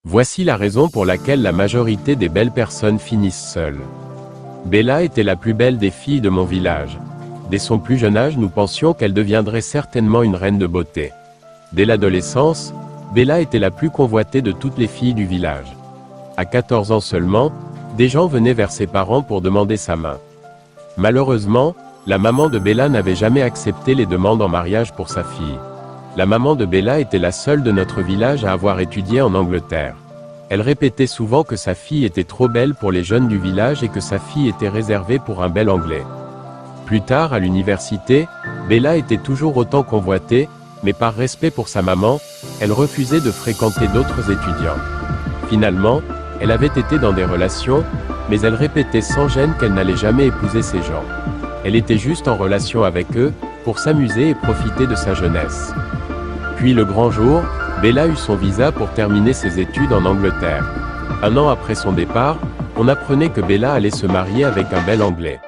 Voici la raison pour laquelle la majorité des belles personnes finissent seules. Bella était la plus belle des filles de mon village. Dès son plus jeune âge, nous pensions qu'elle deviendrait certainement une reine de beauté. Dès l'adolescence, Bella était la plus convoitée de toutes les filles du village. À 14 ans seulement, des gens venaient vers ses parents pour demander sa main. Malheureusement, la maman de Bella n'avait jamais accepté les demandes en mariage pour sa fille. La maman de Bella était la seule de notre village à avoir étudié en Angleterre. Elle répétait souvent que sa fille était trop belle pour les jeunes du village et que sa fille était réservée pour un bel Anglais. Plus tard, à l'université, Bella était toujours autant convoitée, mais par respect pour sa maman, elle refusait de fréquenter d'autres étudiants. Finalement, elle avait été dans des relations, mais elle répétait sans gêne qu'elle n'allait jamais épouser ces gens. Elle était juste en relation avec eux, pour s'amuser et profiter de sa jeunesse. Puis le grand jour, Bella eut son visa pour terminer ses études en Angleterre. Un an après son départ, on apprenait que Bella allait se marier avec un bel Anglais.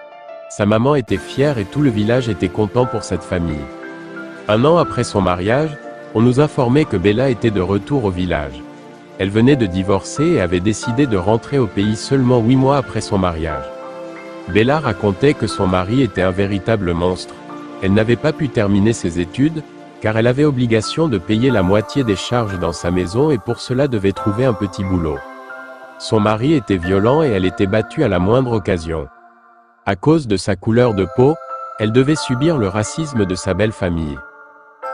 Sa maman était fière et tout le village était content pour cette famille. Un an après son mariage, on nous informait que Bella était de retour au village. Elle venait de divorcer et avait décidé de rentrer au pays seulement 8 mois après son mariage. Bella racontait que son mari était un véritable monstre. Elle n'avait pas pu terminer ses études, car elle avait obligation de payer la moitié des charges dans sa maison et pour cela devait trouver un petit boulot. Son mari était violent et elle était battue à la moindre occasion. À cause de sa couleur de peau, elle devait subir le racisme de sa belle famille.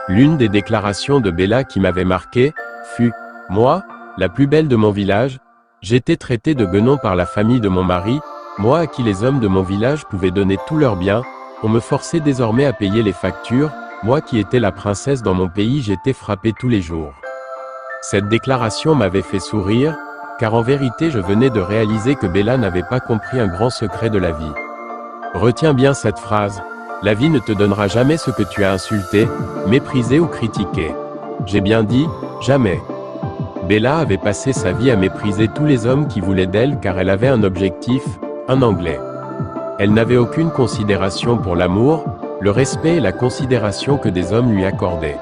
L'une des déclarations de Bella qui m'avait marqué, fut « Moi, la plus belle de mon village, j'étais traitée de guenon par la famille de mon mari, moi à qui les hommes de mon village pouvaient donner tous leurs biens, on me forçait désormais à payer les factures, moi qui étais la princesse dans mon pays j'étais frappée tous les jours. » Cette déclaration m'avait fait sourire, car en vérité je venais de réaliser que Bella n'avait pas compris un grand secret de la vie. Retiens bien cette phrase, la vie ne te donnera jamais ce que tu as insulté, méprisé ou critiqué. J'ai bien dit, jamais. Bella avait passé sa vie à mépriser tous les hommes qui voulaient d'elle car elle avait un objectif, un Anglais. Elle n'avait aucune considération pour l'amour, le respect et la considération que des hommes lui accordaient.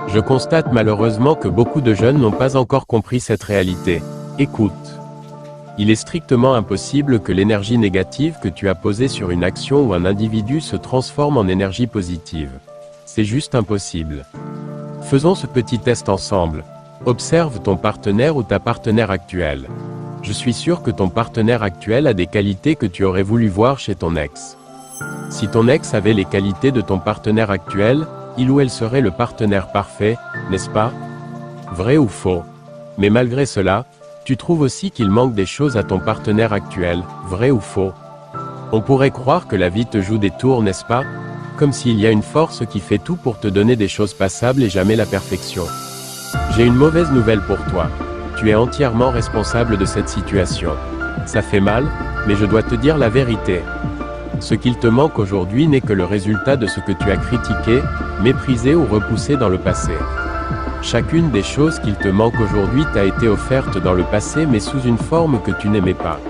Je constate malheureusement que beaucoup de jeunes n'ont pas encore compris cette réalité. Écoute. Il est strictement impossible que l'énergie négative que tu as posée sur une action ou un individu se transforme en énergie positive. C'est juste impossible. Faisons ce petit test ensemble. Observe ton partenaire ou ta partenaire actuelle. Je suis sûr que ton partenaire actuel a des qualités que tu aurais voulu voir chez ton ex. Si ton ex avait les qualités de ton partenaire actuel, il ou elle serait le partenaire parfait, n'est-ce pas? Vrai ou faux? Mais malgré cela, tu trouves aussi qu'il manque des choses à ton partenaire actuel, vrai ou faux? On pourrait croire que la vie te joue des tours, n'est-ce pas? Comme s'il y a une force qui fait tout pour te donner des choses passables et jamais la perfection. J'ai une mauvaise nouvelle pour toi. Tu es entièrement responsable de cette situation. Ça fait mal, mais je dois te dire la vérité. Ce qu'il te manque aujourd'hui n'est que le résultat de ce que tu as critiqué, méprisé ou repoussé dans le passé. Chacune des choses qu'il te manque aujourd'hui t'a été offerte dans le passé mais sous une forme que tu n'aimais pas.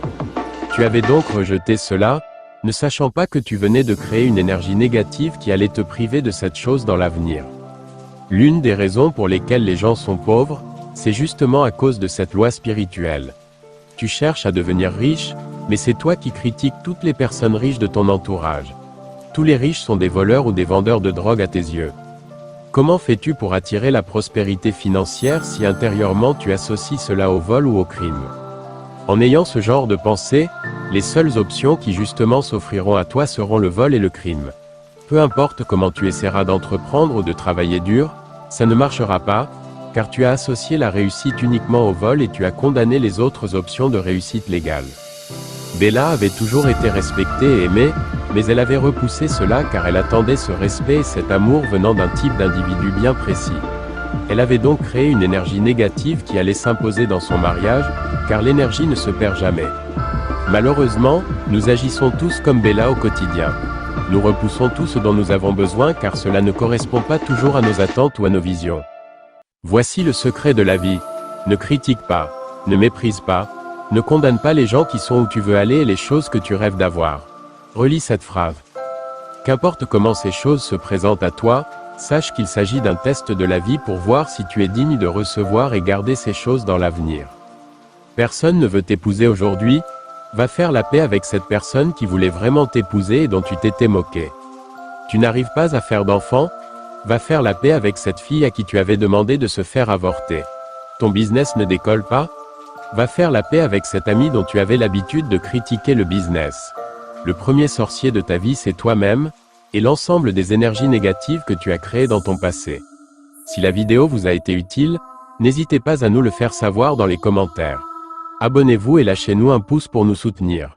Tu avais donc rejeté cela, ne sachant pas que tu venais de créer une énergie négative qui allait te priver de cette chose dans l'avenir. L'une des raisons pour lesquelles les gens sont pauvres, c'est justement à cause de cette loi spirituelle. Tu cherches à devenir riche, mais c'est toi qui critiques toutes les personnes riches de ton entourage. Tous les riches sont des voleurs ou des vendeurs de drogue à tes yeux. Comment fais-tu pour attirer la prospérité financière si intérieurement tu associes cela au vol ou au crime? En ayant ce genre de pensée, les seules options qui justement s'offriront à toi seront le vol et le crime. Peu importe comment tu essaieras d'entreprendre ou de travailler dur, ça ne marchera pas, car tu as associé la réussite uniquement au vol et tu as condamné les autres options de réussite légale. Bella avait toujours été respectée et aimée, mais elle avait repoussé cela car elle attendait ce respect et cet amour venant d'un type d'individu bien précis. Elle avait donc créé une énergie négative qui allait s'imposer dans son mariage, car l'énergie ne se perd jamais. Malheureusement, nous agissons tous comme Bella au quotidien. Nous repoussons tout ce dont nous avons besoin car cela ne correspond pas toujours à nos attentes ou à nos visions. Voici le secret de la vie. Ne critique pas, ne méprise pas, ne condamne pas les gens qui sont où tu veux aller et les choses que tu rêves d'avoir. Relis cette phrase. Qu'importe comment ces choses se présentent à toi, sache qu'il s'agit d'un test de la vie pour voir si tu es digne de recevoir et garder ces choses dans l'avenir. Personne ne veut t'épouser aujourd'hui, va faire la paix avec cette personne qui voulait vraiment t'épouser et dont tu t'étais moqué. Tu n'arrives pas à faire d'enfant, va faire la paix avec cette fille à qui tu avais demandé de se faire avorter. Ton business ne décolle pas, va faire la paix avec cet ami dont tu avais l'habitude de critiquer le business. Le premier sorcier de ta vie c'est toi-même, et l'ensemble des énergies négatives que tu as créées dans ton passé. Si la vidéo vous a été utile, n'hésitez pas à nous le faire savoir dans les commentaires. Abonnez-vous et lâchez-nous un pouce pour nous soutenir.